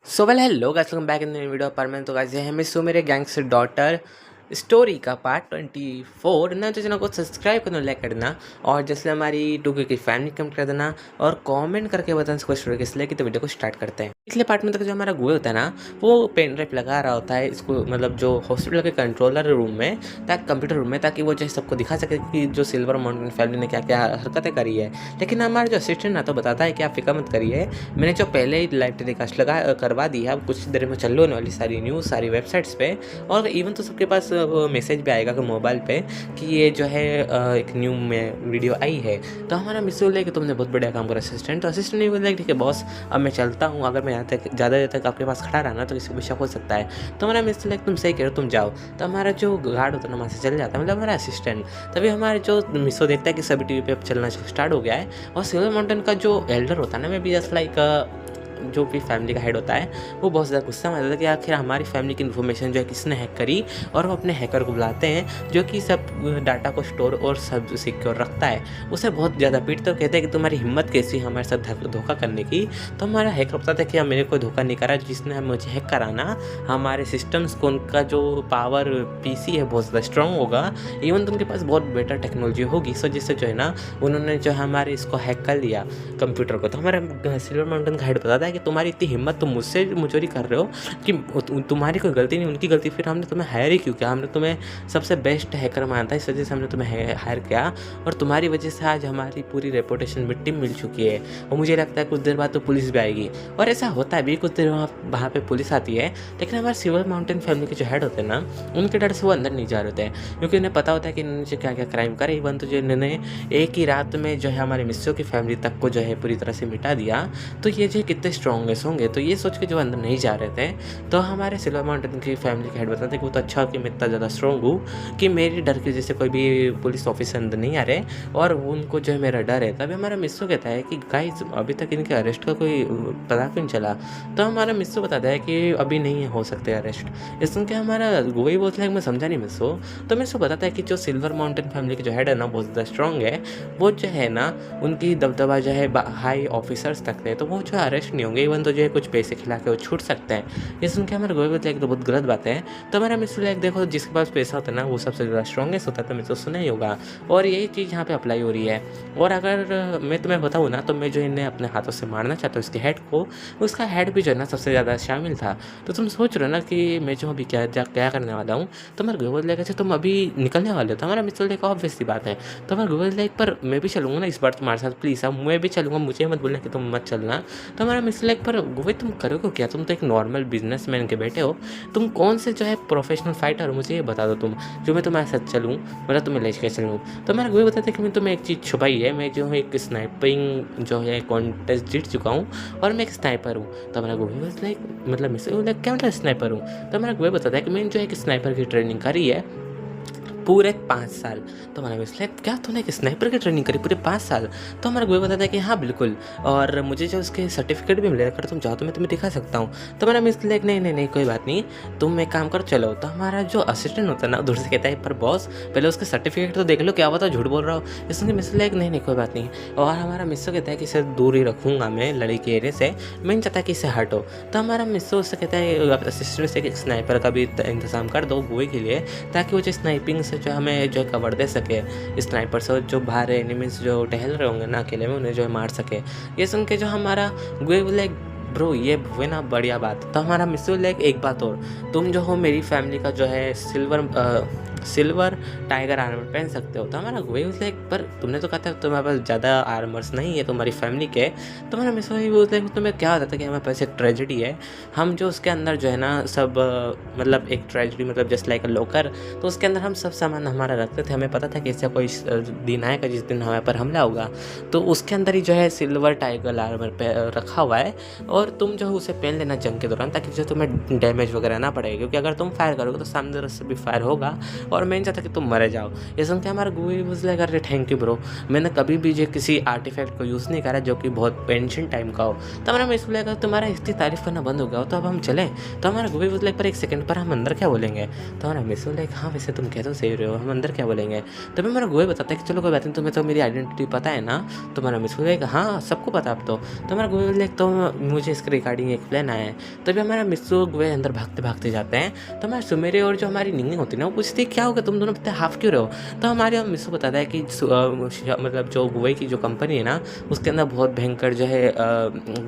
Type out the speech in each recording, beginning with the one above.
So well hello guys, welcome back in the video पर मैं तो गाइस ये है मिस मेरे गैंगस्टर डॉटर स्टोरी का पार्ट 24 ना। तो चैनल को सब्सक्राइब करना, लाइक कर देना और जैसे हमारी 2K की फैमिली कम कर देना और कमेंट करके बताना कोई स्टोरी किस लिए की। तो वीडियो को स्टार्ट करते हैं। पिछले पार्ट में तक जो हमारा गोए होता है ना, वो पेन ड्राइव लगा रहा होता है इसको मतलब जो हॉस्पिटल के कंट्रोलर रूम में, ताकि कंप्यूटर रूम में, ताकि वो जो है सबको दिखा सके कि जो सिल्वर माउंटेन फैमिली ने क्या क्या हरकतें करी है। लेकिन हमारा जो असिस्टेंट ना तो बताता है कि आप फिक्र मत करिए, मैंने जो पहले ही लाइव टेलीकास्ट लगा करवा दी है, अब कुछ देर में चल होने वाली सारी न्यूज़ सारी वेबसाइट्स पे, और इवन तो सबके पास मैसेज भी आएगा कि मोबाइल पे कि ये जो है एक न्यू में वीडियो आई है। तो हमारा मिस बोले कि तुमने बहुत बढ़िया काम करा असिस्टेंट। तो असिस्टेंट ने बोला ठीक है बॉस, अब मैं चलता हूँ, अगर मैं यहाँ तक ज़्यादा देर तक आपके पास खड़ा रहा ना तो किसी को भी शक हो सकता है। तो हमारा मिस बोला तुम सही कह रहे हो, तुम जाओ। तो हमारा जो गार्ड होता है ना वहाँ से चल जाता है, मतलब हमारा असिस्टेंट। तभी हमारे जो मिसो देखता है कि सभी टीवी पे अब चलना स्टार्ट हो गया है। और सिल्वर माउंटेन का जो एल्डर होता है ना, मैं भी जस्ट लाइक जो भी फैमिली का हेड होता है, वो बहुत ज़्यादा गुस्सा में आता है कि आखिर हमारी फैमिली की इन्फॉर्मेशन जो है किसने हैक करी। और वो अपने हैकर को बुलाते हैं जो कि सब डाटा को स्टोर और सब सिक्योर रखता है। उसे बहुत ज़्यादा पीटते और कहते हैं कि तुम्हारी हिम्मत कैसी हमारे साथ धोखा करने की। तो हमारा हैकर बताता है कि मेरे को धोखा नहीं करा, जिसने मुझे हैक कराना हमारे सिस्टम्स को, उनका जो पावर पीसी है बहुत ज़्यादा स्ट्रॉन्ग होगा, इवन तो उनके पास बहुत बेटर टेक्नोलॉजी होगी। इस वजह से जो है ना उन्होंने जो हमारे इसको हैक कर लिया कंप्यूटर को। तो हमारा सिल्वर माउंटेन का हेड बताता है कि तुम्हारी इतनी हिम्मत, तुम मुझसे मुचोरी कर रहे हो कि तुम्हारी कोई गलती नहीं उनकी गलती, फिर हमने तुम्हें हायर ही क्यों किया? हमने तुम्हें सबसे बेस्ट हैकर मानता है, इस वजह से हमने तुम्हें हायर किया और तुम्हारी वजह से आज हमारी पूरी रेपुटेशन मिट्टी मिल चुकी है। और मुझे लगता है कुछ देर बाद तो पुलिस भी आएगी। और ऐसा होता है भी, कुछ देर वहाँ पे पुलिस आती है। लेकिन हमारे सिल्वर माउंटेन फैमिली के जो हेड होते हैं ना, उनके डर से वो अंदर नहीं जा रहे होते हैं, क्योंकि उन्हें पता होता है कि इन्होंने क्या क्या क्राइम करे। इवन तो जो इन्होंने एक ही रात में जो है हमारे मिस्सों की फैमिली तक को जो है पूरी तरह से मिटा दिया। तो ये जो कितने स्ट्रॉन्गेस्ट होंगे, तो ये सोच के जो अंदर नहीं जा रहे थे। तो हमारे सिल्वर माउंटेन की फैमिली के हेड बताते हैं कि वो तो अच्छा कि मैं इतना ज़्यादा स्ट्रॉन्ग हूँ कि मेरी डर की वजह से कोई भी पुलिस ऑफिसर अंदर नहीं आ रहे और उनको जो है मेरा डर है। तभी हमारा मिस्सो कहता है कि गाइस अभी तक इनके अरेस्ट का कोई पता क्यों नहीं चला। तो हमारा मिस्सो बताता है कि अभी नहीं हो सकते अरेस्ट। इस सुन के हमारा वही बोलता है कि मैं समझा नहीं मिस्सो। तो मिस्सो बताता है कि जो सिल्वर माउंटेन फैमिली के जो हेड है ना बहुत ज़्यादा स्ट्रॉन्ग है, वो जो है ना उनकी दबदबा जो है हाई ऑफिसर्स तक है, तो वो जो अरेस्ट नहीं होंगे। इवन तो जो है कुछ पैसे खिला के वो छूट सकते हैं। ये सुन के हमारे गोविंद लाइक तो बहुत गलत बात है। तो हमारा मिस्टर लाइक देखो, जिसके पास पैसा होता है ना वो सबसे ज़्यादा स्ट्रॉन्गेस्ट होता है, तो मिस्टर सुना ही होगा। और यही चीज़ यहाँ पे अप्लाई हो रही है। और अगर मैं तुम्हें बताऊँ ना, तो मैं जो इन्हें अपने हाथों से मारना चाहता हूँ इसके हेड को। उसका हेड भी जो है ना सबसे ज़्यादा शामिल था। तो तुम सोच रहे हो ना कि मैं जो अभी क्या करने वाला हूँ। तो हमारे गोविंद लाइक अच्छा तुम अभी निकलने वाले हो। तो हमारा मिस्टर लाइक ऑब्वियस सी बात है। तो हमारे गोविंद लाइक पर मैं भी चलूँगा ना इस बार तुम्हारे साथ, प्लीज़ अब मैं भी चलूँगा, मुझे मत बोलना कि तुम मत चलना। तो हमारा मिस्टर लाइक पर गोविंद तुम करोगे क्या? तुम तो एक नॉर्मल बिजनेसमैन के बेटे हो, तुम कौन से जो है प्रोफेशनल फाइटर हो, मुझे ये बता दो तुम, जो मैं तुम्हारे साथ चलूँ, मतलब तुम्हें ले के चलूँ। तो मैंने वही बताते कि मैं तुम्हें एक चीज़ छुपाई है, मैं जो है एक स्नाइपिंग जो है कॉन्टेस्ट जीत चुका हूँ और मैं एक स्नाइपर हूँ। तो मेरा गोभी बस लाइक मतलब मिस्टर क्या मतलब स्नाइपर हूँ। तो मेरा गोभी बताता है कि मैंने जो है एक स्नाइपर की ट्रेनिंग करी है पूरे 5 साल। तो हमारा मिस लाइक क्या तूने एक स्नाइपर की ट्रेनिंग करी पूरे 5 साल? तो हमारा गोभी बताता है कि हाँ बिल्कुल, और मुझे जो उसके सर्टिफिकेट भी मिले, अगर तुम चाहो तो मैं तुम्हें दिखा सकता हूँ। तो हमारा मिस लाइक नहीं कोई बात नहीं, तुम एक काम करो चलो। तो हमारा जो असिस्टेंट होता है ना दूर से कहता है पर बॉस पहले उसके सर्टिफिकेट तो देख लो, क्या पता झूठ बोल रहा हो। इसलिए मिस लाइक नहीं कोई बात नहीं। और हमारा मिस्सो कहता है कि इसे दूर ही रखूँगा मैं लड़ाई के एरिया से, मैं नहीं चाहता कि इससे हटो। तो हमारा मिस्सो उससे कहता है असिस्टेंट से एक स्नाइपर का भी इंतजाम कर दो गोई के लिए, ताकि वो जो स्नाइपिंग से जो हमें जो कवर दे सके, स्नाइपर से जो बाहर एनिमीज जो टहल रहे होंगे ना अकेले में, उन्हें जो है मार सके। ये सुन के जो हमारा लाइक ब्रो ये हुए ना बढ़िया बात। तो हमारा मिस्टर लाइक एक बात और, तुम जो हो मेरी फैमिली का जो है सिल्वर टाइगर आर्मर पहन सकते हो। तो हमारा वही लाइक पर तुमने तो कहा था तुम्हारे पास ज़्यादा आर्मर्स नहीं है तुम्हारी फैमिली के। तो हमारा मिस्टर वही लाइक तुम्हें क्या होता था कि हमारे पास एक ट्रेजेडी है, हम जो उसके अंदर जो है ना सब मतलब एक ट्रेजेडी मतलब जस्ट लाइक अ लॉकर, तो उसके अंदर हम सब सामान हमारा रखते थे। हमें पता था कि ऐसा कोई दिन आएगा जिस दिन हमारे पर हमला होगा, तो उसके अंदर ही जो है सिल्वर टाइगर आर्मर पे रखा हुआ है। और तुम जो है उसे पहन लेना जंग के दौरान, ताकि जो तुम्हें डैमेज वगैरह ना पड़ेगा, क्योंकि अगर तुम फायर करोगे तो सामने तरफ से भी फायर होगा और मैं नहीं चाहता कि तुम मरे जाओ। ये सुन के हमारा गुई वाज लाइक अरे थैंक यू ब्रो, मैंने कभी भी जो किसी आर्टिफैक्ट को यूज़ नहीं करा जो कि बहुत एंशिएंट टाइम का हो। तो हमारा मिस लगा तुम्हारा इतनी तारीफ करना बंद हो गया हो तो अब हम चलें। तो हमारा गुई वाज लाइक पर एक सेकंड पर हम अंदर क्या बोलेंगे। तो हमारा मिस लाइक हाँ वैसे तुम कह तो सही रहे हो, हम अंदर क्या बोलेंगे। तभी हमारा गुई बताता है कि चलो कोई बात नहीं, तुम्हें तो मेरी आइडेंटिटी पता है ना। तो हमारा मिस लाइक हाँ सबको पता अब तो हमारा गुई लाइक तो मुझे इसके रिगार्डिंग एक प्लान आया है। तभी हमारा मिस्सू गुए अंदर भागते भागते जाते हैं। तो हमारे सुमेरे और जो हमारी निंगी होती है ना वो पूछती है क्या होगा तुम दोनों इतने हाफ क्यों रहो। तो हमारे मिस्सू बताता है कि मतलब जो गुए की जो कंपनी है ना उसके अंदर बहुत भयंकर जो है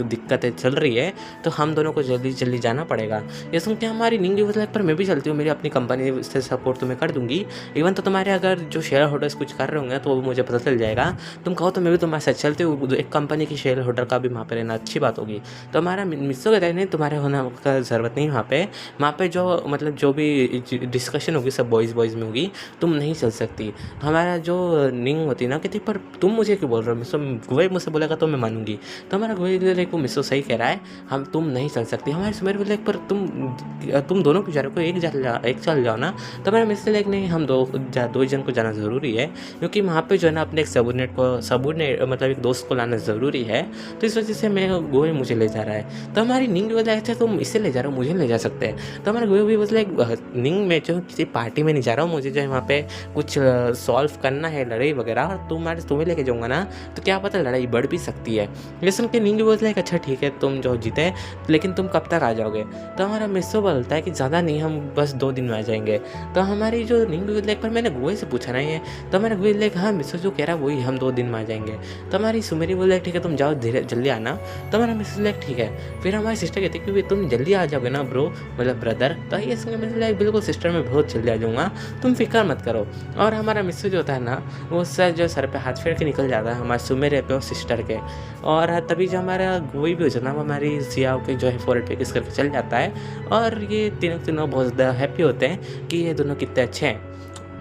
दिक्कतें चल रही है, तो हम दोनों को जल्दी जल्दी जाना पड़ेगा। ये सुन के हमारी निंगी बोलती है पर मैं भी चलती हूँ, मेरी अपनी कंपनी से सपोर्ट तुम्हें कर दूंगी। इवन तो तुम्हारे अगर जो शेयर होल्डर्स कुछ कर रहे होंगे तो वो मुझे पता चल जाएगा, तुम कहो तो मैं भी तुम्हारे साथ चलती हूँ, एक कंपनी की शेयर होल्डर का भी वहाँ पर रहना अच्छी बात होगी। तो हमारा मिस्सू कहता है नहीं तुम्हारे होने का ज़रूरत नहीं, वहाँ पे जो मतलब जो भी डिस्कशन होगी सब बॉयज़ में होगी, तुम नहीं चल सकती। हमारा जो निंग होती है ना कहती पर तुम मुझे क्यों बोल रहे हो, मिस्सो गुए मुझसे बोलेगा तो मैं मानूंगी। तो हमारा गुए लाइक वो मिस्सो सही कह रहा है, हम तुम नहीं चल सकती। हमारे सुमेर बोले पर तुम दोनों क्यों जा रहे हो, एक चल जाओ ना। तो हमारा मिस्सो लाइक नहीं हम दो जन को जाना ज़रूरी है, क्योंकि वहाँ पे जो है ना अपने एक सबूरनेट मतलब एक दोस्त को लाना ज़रूरी है, तो इस वजह से मैं गोए मुझे ले जा रहा है। तो हमारी निंग बोला अच्छा तुम इसे ले जा रहे हो मुझे ले जा सकते हैं। तो हमारा गोए भी बोला निंग में जो किसी पार्टी में नहीं जा रहा हूँ, मुझे जो है वहाँ पे कुछ सॉल्व करना है लड़ाई वगैरह, और तुम्हें लेके जाऊँगा ना तो क्या पता लड़ाई बढ़ भी सकती है। ये सुन के निंग बोलता है अच्छा ठीक है तुम जो जीते, लेकिन तुम कब तक आ जाओगे। तो हमारा मिस्सो बोलता है कि ज़्यादा नहीं हम बस 2 दिन में आ जाएंगे। तो हमारी जो निंग बोलता है पर मैंने गोए से पूछा नहीं है। तो हमारा गोए लाइक हाँ मिस्सो जो कह रहा है वही हम 2 दिन में आ जाएंगे। तो हमारी सुमेरी बोल ठीक है तुम जाओ धीरे जल्दी आना। तो हमारा मिस्सो लाइक ठीक है। फिर हमारी सिस्टर कहती है कि तुम जल्दी आ जाओगे ना ब्रो मतलब ब्रदर। तो ये सुन के लाइक बिल्कुल सिस्टर मैं बहुत जल्दी आ जाऊँगा, तुम फिक्र मत करो। और हमारा मिस्सो जो होता है ना वो सर पे हाथ फेर के निकल जाता है हमारे सुमेरे पे और सिस्टर के, और तभी जो हमारा गोई भी हो जाता है वो हमारी सियाओं के जो है फोरेड पे किस करके चल जाता है। और ये तीनों बहुत ज़्यादा हैप्पी होते हैं कि ये दोनों कितने अच्छे हैं।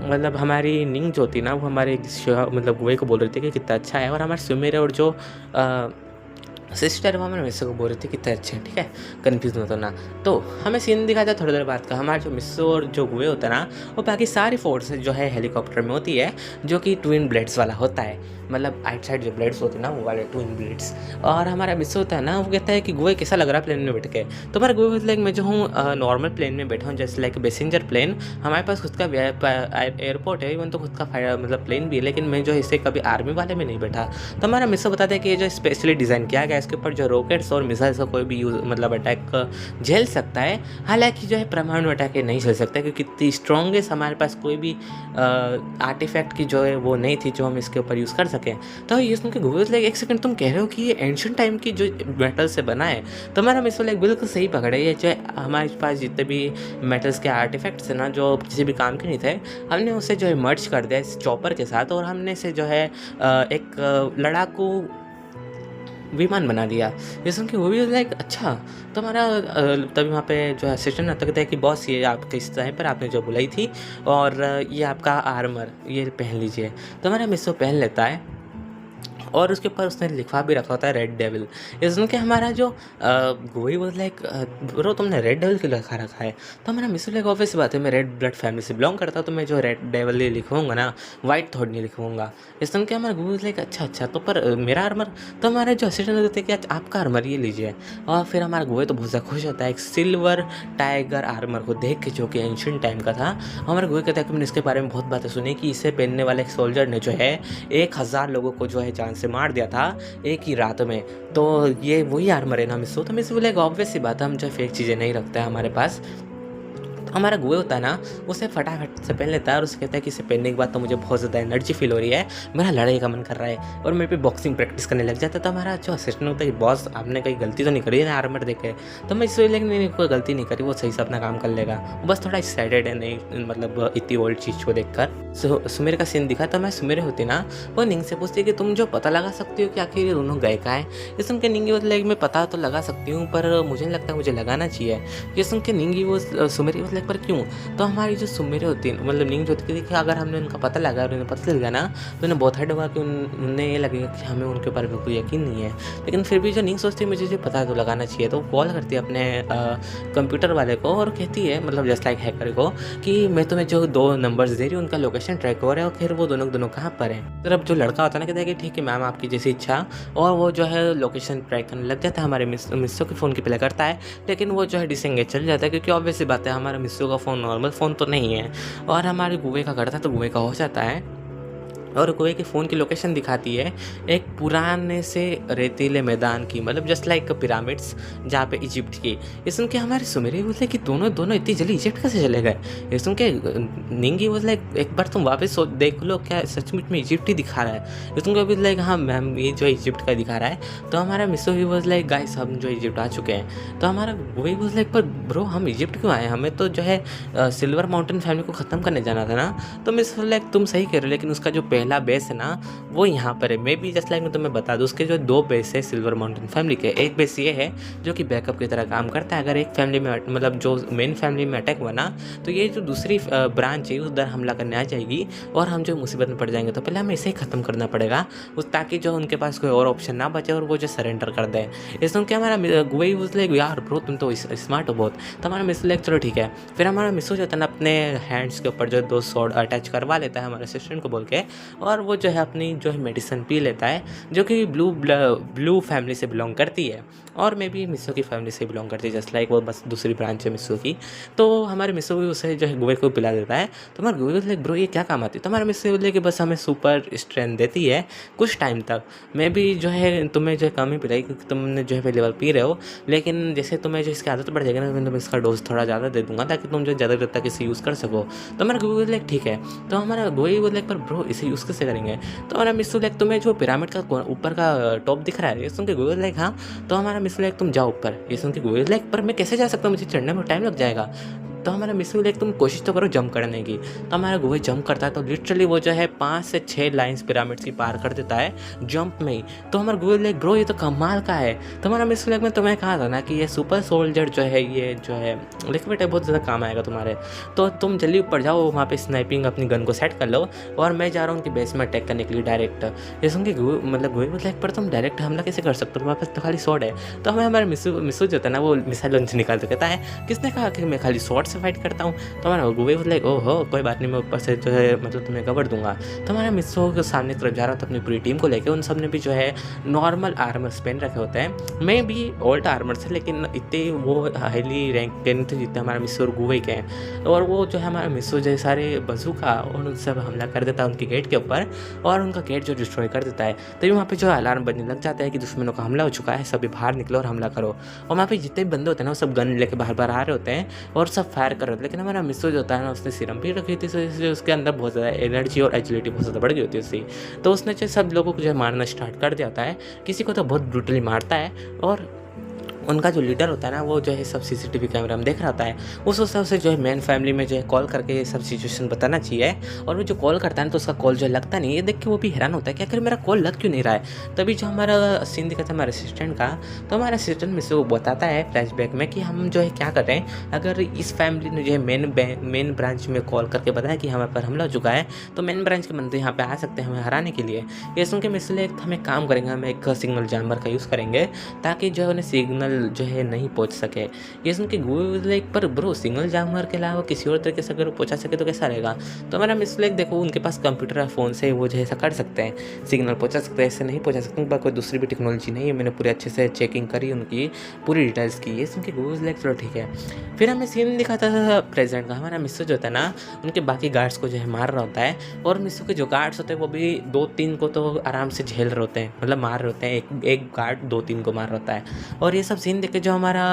मतलब हमारी निंग जो होती ना वो हमारे मतलब गोई को बोल रही थी कि कितना अच्छा है, और हमारे सुमेरे और जो सिस्टर वो हमारे मिस्सो को बोल रही थी कितने अच्छे हैं। ठीक है कन्फ्यूज मत होना। तो हमें सीन दिखाता है थोड़ी देर बाद का, हमारे जो मिस्सो और जो गुए होता है ना वो बाकी सारी फोर्स जो है हेलीकॉप्टर में होती है, जो कि ट्विन ब्लेड्स वाला होता है, मतलब आइट साइड जो ब्लेड्स होते हैं ना वो वाले ट्विन ब्लेड्स। और हमारा मिस्सो होता है ना वो कहता है कि गुए कैसा लग रहा है प्लेन में बैठ के। तो हमारा गुए लाइक मैं जो हूँ नॉर्मल प्लेन में बैठा हूँ जैसे लाइक पैसेंजर प्लेन, हमारे पास खुद का एयरपोर्ट है, इवन तो खुद का मतलब प्लेन भी है, लेकिन मैं जो इसे कभी आर्मी वाले में नहीं बैठा। तो हमारा मिस्सो बताता है कि ये जो स्पेशली डिज़ाइन किया गया इसके ऊपर जो रॉकेट्स और मिसाइल्स का कोई भी यूज मतलब अटैक झेल सकता है, हालांकि जो है परमाणु अटैक नहीं झेल सकता, क्योंकि इतनी स्ट्रॉन्गेस्ट हमारे पास कोई भी आर्टिफैक्ट की जो है वो नहीं थी जो हम इसके ऊपर यूज़ कर सकें। तो ये सुन के गूगल लाइक एक सेकंड तुम कह रहे हो कि ये एंशिएंट टाइम की जो मेटल से बना है। तो हमारा मिस्सो लाइक बिल्कुल सही पकड़े, ये जो हमारे पास जितने भी मेटल्स के आर्टिफैक्ट्स हैं ना जो किसी भी काम के नहीं थे, हमने उसे जो है मर्ज कर दिया इस चॉपर के साथ, और हमने इसे जो है एक लड़ाकू विमान बना दिया। ये सुन के वो भी लाइक अच्छा। तो हमारा तभी वहाँ पे जो असिस्टेंट आता कहता है कि बॉस ये आपके इस टाइम पर आपने जो बुलाई थी, और ये आपका आर्मर ये पहन लीजिए। तो हमारा मिस्सो पहन लेता है, और उसके ऊपर उसने लिखवा भी रखा होता है रेड डेविल। ये सुन के हमारा जो गोई वो लाइक ब्रो तुमने रेड डेविल क्यों लिखा रखा है। तो हमारा मिस्सो लाइक ऑब्वियस बात है मैं रेड ब्लड फैमिली से बिलोंग करता हूँ, तो मैं जो रेड डेविल ये लिखवाऊंगा ना वाइट थॉट नहीं लिखवाऊंगा। ये सुन के हमारा गोई लाइक अच्छा तो पर मेरा आर्मर। तो हमारे जो असिस्टेंट होते हैं कि आपका आर्मर ये लीजिए, और फिर हमारा गोई तो बहुत ज़्यादा खुश होता है एक सिल्वर टाइगर आर्मर को देख के जो कि एंशिएंट टाइम का था। हमारा गोई कहता है कि मैंने इसके बारे में बहुत बातें सुनी कि इसे पहनने वाले एक सोल्जर ने जो है 1000 लोगों को जो है जान से मार दिया था एक ही रात में। तो ये वही आर्मर है ना मिस्सो। तो मिस्सो बोले ऑब्वियस सी बात है हम जो फेक चीज़ें नहीं रखते हैं हमारे पास। तो हमारा गुए होता है ना उसे फटाफट से पहन लेता है, और उसे कहता है कि इसे पहनने के बाद तो मुझे बहुत ज़्यादा एनर्जी फील हो रही है, मेरा लड़ाई का मन कर रहा है, और मैं भी बॉक्सिंग प्रैक्टिस करने लग जाता है। तो हमारा जो असिस्टेंट होता है कि बॉस आपने कहीं गलती तो नहीं करी है ना आर्मर देखे। तो मैं इसलिए लेकिन नहीं कोई गलती नहीं करी, वो सही से अपना काम कर लेगा, बस थोड़ा एक्साइटेड है नहीं मतलब इतनी ओल्ड चीज़ को देख कर। सुमेर का सीन दिखा। तो मैं सुमेर होती ना वो निंग से पूछती है कि तुम जो पता लगा सकती हो कि आखिर ये दोनों गए कहाँ हैं। ये सुन के निंगी मतलब मैं पता तो लगा सकती हूँ पर मुझे नहीं लगता मुझे लगाना चाहिए। ये सुन के निंगी वो सुमेरी मतलब लाइक पर क्यों? तो हमारी जो सुमेरे होती है मतलब नींद जो होती है कि अगर हमने उनका पता लगा और उन्हें पता चल गया ना तो उन्हें बहुत हर्ट होगा कि उन्हें ये लगेगा कि हमें उनके ऊपर बिल्कुल यकीन नहीं है। लेकिन फिर भी जो नींद सोचती है मुझे जो पता तो लगाना चाहिए, तो कॉल करती है अपने कंप्यूटर वाले को और कहती है मतलब जस्ट लाइक हैकर को कि मैं तुम्हें जो 2 नंबर्स दे रही हूँ उनका लोकेशन ट्रैक हो रहा है और फिर वो दोनों कहाँ पर हैं। तो अब जो लड़का होता है ना कहता है कि ठीक है मैम आपकी जैसी इच्छा, और वो जो है लोकेशन ट्रैक करने लग जाता है। हमारे मिस्सो के फ़ोन की प्ले करता है लेकिन वो जो है डिसएंगेज चल जाता है क्योंकि ऑब्वियस सी बात है हमारा मिस्सो का फ़ोन नॉर्मल फ़ोन तो नहीं है और हमारे गुवे का करता है तो गुवे का हो जाता है। और गुवे के फ़ोन की लोकेशन दिखाती है एक पुराने से रेतीले मैदान की, मतलब जस्ट लाइक पिरामिड्स जहाँ पे इजिप्ट की। ये सुन के हमारे सुमेरी बोलते कि दोनों इतनी जल्दी इजिप्ट कैसे चले गए। ये सुन के निंगी वॉज लाइक एक बार तुम वापस देख लो क्या सचमुच में इजिप्ट ही दिखा रहा है। ये सुन के लाइक हाँ मैम ये जो इजिप्ट का दिखा रहा है। तो हमारा मिसो ही वॉज लाइक गाइस हम जो इजिप्ट आ चुके हैं। तो हमारा गुवे वॉज लाइक पर ब्रो हम इजिप्ट क्यों आए, हमें तो जो है सिल्वर माउंटेन फैमिली को ख़त्म करने जाना था ना। तो मिस लाइक तुम सही कह रहे हो लेकिन उसका जो पहला बेस है ना वो यहाँ पर है। मे बी जस्ट लाइक मैं तुम्हें बता दूँ उसके जो 2 बेस है सिल्वर माउंटेन फैमिली के। एक बेस ये है जो कि बैकअप की तरह काम करता है, अगर एक फैमिली में मतलब जो मेन फैमिली में अटैक हुआ ना तो ये जो दूसरी ब्रांच है उधर हमला करने आ जाएगी और हम जो मुसीबत में पड़ जाएंगे। तो पहले हमें इसे ही ख़त्म करना पड़ेगा उस ताकि जो उनके पास कोई और ऑप्शन ना बचे और वो जो सरेंडर कर दे। इस सुन के हमारा गुवे यूज लाइक यार ब्रो तुम तो स्मार्ट हो बहुत। तो हमारा मिस लाइक चलो ठीक है। फिर हमारा मिसो जो था ना अपने हैंड्स के ऊपर जो 2 स्वॉर्ड अटैच करवा लेता है हमारे असिस्टेंट को बोल के, और वो जो है अपनी जो है मेडिसिन पी लेता है जो कि ब्लू फैमिली से बिलोंग करती है और मे बी मिसो की फैमिली से बिलोंग करती है जस्ट लाइक वो बस दूसरी ब्रांच है मिसो की। तो हमारे मिसो भी उसे जो है गुवे को पिला देता है। तो हमारे गुवे लाइक ब्रो ये क्या काम आती है। तो हमारे मिसो बोले कि बस हमें सुपर स्ट्रेंथ देती है कुछ टाइम तक, मे बी जो है तुम्हें जो है कम ही पिलाई क्योंकि तुमने जो है पहली बार पी रहे हो, लेकिन जैसे तुम्हें जो इसकी आदत बढ़ जाएगी ना मैं तुम्हें इसका डोज थोड़ा ज़्यादा दे दूंगा ताकि तुम जो ज़्यादा देर तक इसे यूज़ कर सको। तो हमारा गुवे लाइक ठीक है। तो हमारा गुवे लाइक पर ब्रो इसे यूज़ कैसे करेंगे। तो हमारा मिसो लाइक तुम्हें जो पिरामिड का ऊपर का टॉप दिख रहा है ये सुन के गूगल लाइक हाँ। तो हमारा मिस लाइक तुम जाओ ऊपर। ये सुन के गूगल लाइक पर मैं कैसे जा सकता हूँ, मुझे चढ़ने में टाइम लग जाएगा। तो हमारा मिस लाइक तुम कोशिश तो करो जंप करने की। तो हमारा गूगल जंप करता है तो लिटरली वो जो है 5 से 6 लाइन्स पिरामिड्स की पार कर देता है जंप में ही। तो हमारा गूगल लाइक ब्रो ये तो कमाल का है। तो हमारा मिस लाइक में तुम्हें कहा था ना कि ये सुपर सोल्जर जो है ये जो है लेकिन बेटा बहुत ज़्यादा काम आएगा तुम्हारे। तो तुम जल्दी ऊपर जाओ वहाँ पे स्नाइपिंग अपनी गन को सेट कर लो और मैं जा रहा हूँ उनकी बेस में अटैक करने के लिए डायरेक्ट। ये सुन के मतलब गूगल लाइक पर तुम डायरेक्ट हमला कैसे कर सकते हो, तुम्हारे पास तो खाली शॉट है। तो हमें हमारे मिसू जो था ना वो मिसाइल लॉन्च निकाल के कहता है किसने कहा कि मैं खाली शॉट से फाइट करता हूँ। तो हमारा गुवे लाइक ओहो कोई बात नहीं मैं ऊपर से जो है मतलब तुम्हें कवर दूंगा। तो हमारा मिसो के सामने तरफ जा रहा था अपनी पूरी टीम को लेकर, उन सब ने भी जो है नॉर्मल आर्मर्स पहन रखे होते हैं, मैं भी ओल्ड आर्मर्स है लेकिन इतने वो हाईली रैंक के नहीं थे जितने हमारा मिसो और गुवे के हैं। और वो जो है हमारा मिसो जो सारे बंदूका और उन सब हमला कर देता है उनके गेट के ऊपर और उनका गेट जो डिस्ट्रॉय कर देता है। तो वहाँ पे जो अलार्म बजने लग जाता है कि दुश्मनों का हमला हो चुका है, सभी बाहर निकलो और हमला करो। और वहाँ पे जितने भी बंदे होते हैं ना वो सब गन लेके बाहर आ रहे होते हैं और सब फायर कर रहे होते हैं। लेकिन हमारा मिसो जो होता है ना उसने सीरम भी रखी थी इसलिए उसके अंदर बहुत ज़्यादा एनर्जी और एजिलिटी बहुत ज़्यादा बढ़ गई होती है उसकी। तो उसने जो सब लोगों को जो मारना स्टार्ट कर दिया होता है, किसी को तो बहुत ब्रूटली मारता है और उनका जो लीडर होता है ना वो जो है सब सीसीटीवी कैमरा में देख रहा होता है। उस हिसाब से जो है मेन फैमिली में जो है कॉल करके ये सब सिचुएशन बताना चाहिए। और वो जो कॉल करता है ना तो उसका कॉल जो है लगता नहीं, ये देख के वो भी हैरान होता है कि आखिर मेरा कॉल लग क्यों नहीं रहा है। तभी जो हमारा सीन दिखा था हमारे असिस्टेंट का, तो हमारा असिस्टेंट में से वो बताता है फ्लैशबैक में कि हम जो है क्या कर रहे हैं। अगर इस फैमिली ने जो है मेन ब्रांच में कॉल करके बताया कि हमारे पर हमला हो चुका है तो मेन ब्रांच के बंदे यहाँ पे आ सकते हैं हमें हराने के लिए। ये सुन के इसलिए हमें काम करेंगे, हम एक सिग्नल जैमर का यूज़ करेंगे ताकि जो है उन्हें सिग्नल जो है नहीं पहुंच सके। ये सुन के गूगल लाइक पर ब्रो सिग्नल जैमर के अलावा किसी और तरीके से अगर पहुंचा सके तो कैसा रहेगा। तो हमारा मिस लाइक देखो उनके पास कंप्यूटर या फ़ोन से वो जो है ऐसा कर सकते हैं, सिग्नल पहुंचा सकते हैं, ऐसे नहीं पहुंचा सकते उनके पास कोई दूसरी भी टेक्नोलॉजी नहीं है। मैंने पूरे अच्छे से चेकिंग करी उनकी पूरी डिटेल्स की। ये सुन के गूगल लाइक चलो ठीक है। फिर हमें सीन दिखाता था प्रेजेंट का, हमारा मिस्सो जो होता है ना उनके बाकी गार्ड्स को जो है मार रहा होता है और मिस्सो के जो गार्ड्स होते हैं वो भी 2-3 को तो आराम से झेल रहे होते हैं, मतलब मार रहे होते हैं। एक गार्ड 2-3 को मार रहा होता है। और ये सब सीन देख के जो हमारा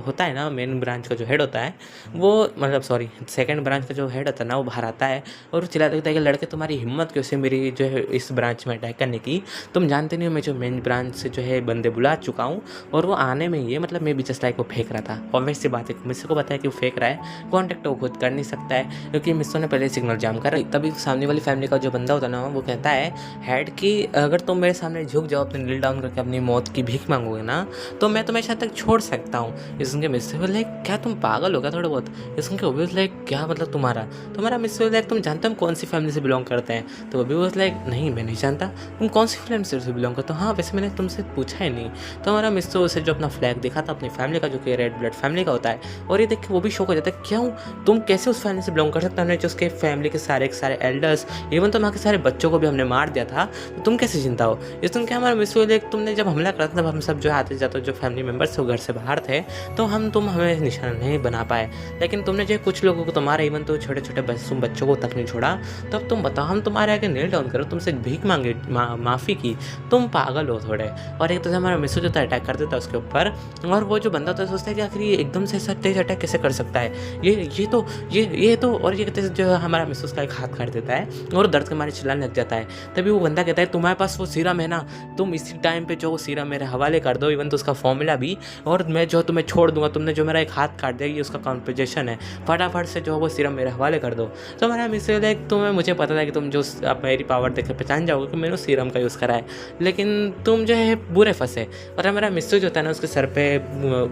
होता है ना मेन ब्रांच का जो हेड होता है वो मतलब सॉरी सेकंड ब्रांच का जो हेड होता है ना वो बाहर आता है और चिल्लाता है कि लड़के तुम्हारी हिम्मत कैसे मेरी जो है इस ब्रांच में अटैक करने की, तुम जानते नहीं हो मैं जो मेन ब्रांच से जो है बंदे बुला चुका हूँ और वो आने में ही है, मतलब मैं भी जस्ट लाइक वो फेंक रहा था। ऑब्वियस सी बात है मिस्सो को बताया कि वो फेंक रहा है, कॉन्टेक्ट वो खुद कर नहीं सकता है क्योंकि मिस्सो ने पहले सिग्नल जाम कर। तभी सामने वाली फैमिली का जो बंदा होता है ना वो कहता है हेड कि अगर तुम मेरे सामने झुक जाओ अपने नील डाउन करके अपनी मौत की भीख मांगोगे ना तो मैं तुम्हें हद तक छोड़ सकता हूँ। ये सुन के मिस्टर बोले लाइक क्या तुम पागल हो क्या थोड़ा बहुत? ये सुन के वो भी लाइक क्या मतलब तुम्हारा मिस्टर लाइक तुम जानते हो हम कौन सी फैमिली से बिलोंग करते हैं? तो वो भी बोला लाइक नहीं मैं नहीं जानता। तुम कौन सी फैमिली से बिलोंग करते हो? हाँ वैसे मैंने तुमसे पूछा ही नहीं। तो हमारा मिस्टर उसे जो अपना फ्लैग दिखा था अपनी फैमिली का जो कि रेड ब्लड फैमिली का होता है, और ये देख के वो भी शौक हो जाता है क्यों तुम कैसे उस फैमिली से बिलोंग कर सकते हो? हमने जो उसके फैमिली के सारे एल्डर्स इवन तो वहाँ के सारे बच्चों को भी हमने मार दिया था, तो तुम कैसे जिंदा हो? ये सुन के हमारा मिस्टर लाइक तुमने जब हमला करा था तब हम सब जो आते जाते जो फैमिली मेम्बर्स थे वो घर से बाहर थे, तो तुम हमें निशाना नहीं बना पाए, लेकिन तुमने जो कुछ लोगों को तुम्हारे इवन तो छोटे छोटे बच्चों को तक नहीं छोड़ा। तब तुम बताओ हम तुम्हारे आगे नील डाउन करो, तुमसे भीख मांगे माफ़ी की? तुम पागल हो थोड़े। और एक तो हमारा मिस्टर जो था अटैक कर देता उसके ऊपर, और वो जो बंदा होता है सोचता है कि आखिर ये एकदम से ऐसा तेज अटैक कैसे कर सकता है, ये तो और ये कहते जो हमारा मिस्टर उसका एक हाथ काट देता है और दर्द के मारे चिल्लाने लग जाता है। तभी वो बंदा कहता है तुम्हारे पास वो सीरम है ना, तुम इसी टाइम पे जो वो सीरम मेरे हवाले कर दो, इवन तो उसका फॉर्मूला भी, और मैं जो तुम्हें छोड़ दूंगा, तुमने जो मेरा एक हाथ काट दिया ये उसका कॉम्पनसेशन है, फटाफट से जो वो सीरम मेरे हवाले कर दो। तो हमारा मिस्टर लाइक तुम्हें मुझे पता था कि तुम जो आप मेरी पावर देकर पहचान जाओगे कि मैंने उस सीरम का यूज़ करा है, लेकिन तुम जो है बुरे फंसे। और हमारा मिस्टर जो होता है ना उसके सर पे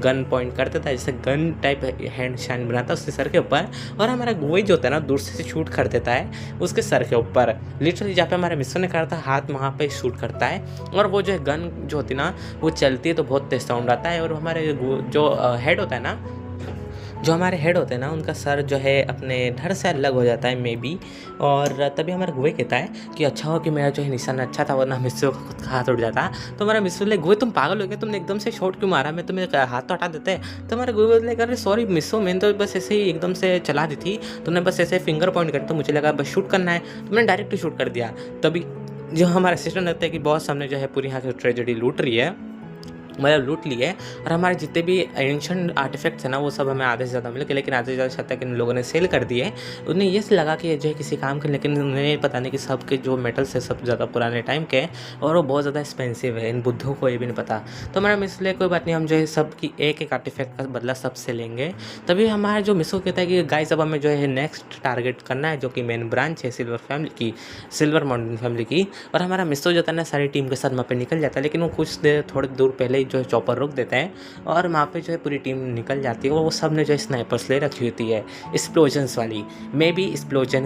गन पॉइंट कर देता है, जैसे गन टाइप हैंड शाइन बनाता है उसके सर के ऊपर, और हमारा गोई जो होता है ना दूर से शूट कर देता है उसके सर के ऊपर, लिटरली जहाँ पे हमारे मिस्टर ने करा था हाथ वहाँ पे शूट करता है, और वो जो है गन जो होती है ना वो चलती है तो बहुत तेज साउंड आता है, और हमारे जो हेड होता है ना उनका सर जो है अपने धड़ से अलग हो जाता है मे बी। और तभी हमारा गुए कहता है कि अच्छा हो कि मेरा जो है निशाना अच्छा था वरना मिस्टर का खुद का हाथ उड़ जाता। तो हमारा मिस्टर लाइक गुए तुम पागल हो गए, तुमने एकदम से शॉट क्यों मारा, मैं तुम्हें हाथ तो हटा देते। तो हमारा गुए लाइक अरे सॉरी मिस्टर मैंने तो बस ऐसे ही एकदम से चला दी थी, तुमने बस ऐसे फिंगर पॉइंट कर तो मुझे लगा बस शूट करना है, तुमने डायरेक्ट शूट कर दिया। तभी जो हमारा असिस्टेंट लगता है कि बॉस हमने जो है पूरी यहाँ की ट्रेजेडी लूट रही है, मतलब लूट लिए, और हमारे जितने भी एंशिएंट आर्टिफैक्ट्स हैं ना वो सब हमें आधे से ज़्यादा मिले, लेकिन आधे से ज़्यादा शायद तक इन लोगों ने सेल कर दिए। उन्हें ये से लगा कि ये जो है किसी काम के, लेकिन उन्हें पता नहीं कि सब के जो मेटल्स है सब ज़्यादा पुराने टाइम के और वो बहुत ज़्यादा एक्सपेंसिव है, इन बुद्धों को ये भी नहीं पता। तो हमारा मिसले कोई बात नहीं, हम जो है सब की एक आर्टिफैक्ट का बदला सबसे लेंगे। तभी हमारा जो मिसो कहता है कि गाइस अब हमें जो है नेक्स्ट टारगेट करना है जो कि मेन ब्रांच है सिल्वर माउंटेन फैमिली की। और हमारा मिसो जो था ना सारी टीम के साथ वहाँ पे निकल जाता है, लेकिन वो कुछ देर थोड़ी दूर पहले ही जो है चॉपर रोक देते हैं और वहाँ पे जो है पूरी टीम निकल जाती है, और वो सब ने जो है स्नाइपर्स ले रखी होती है एक्सप्लोजन्स वाली, may be explosion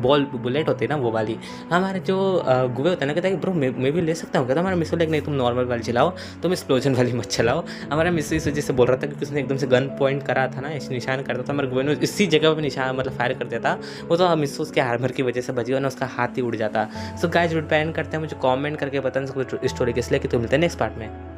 ball bullet होती है ना वो वाली। हमारे जो गुवे होता है ना कहता है कि ब्रो मैं भी ले सकता हूँ क्या? तो हमारा मिसो लाइक नहीं तुम नॉर्मल वाली चलाओ, तुम एक्सप्लोजन वाली मत चलाओ। हमारा मिसो इस वजह से बोल रहा था क्योंकि उसने एकदम से गन पॉइंट करा था ना, इस निशान करता था, हमारे गुवे ने इसी जगह पर निशान मतलब फायर कर दिया था, वो तो मिसो उसके आर्मर की वजह से बची और ना उसका हाथ ही उड़ जाता। सो गाइस वीडियो पे एंड करते हैं, मुझे कमेंट करके बताना स्टोरी किस लिए कि तो मिलते हैं नेक्स्ट पार्ट में।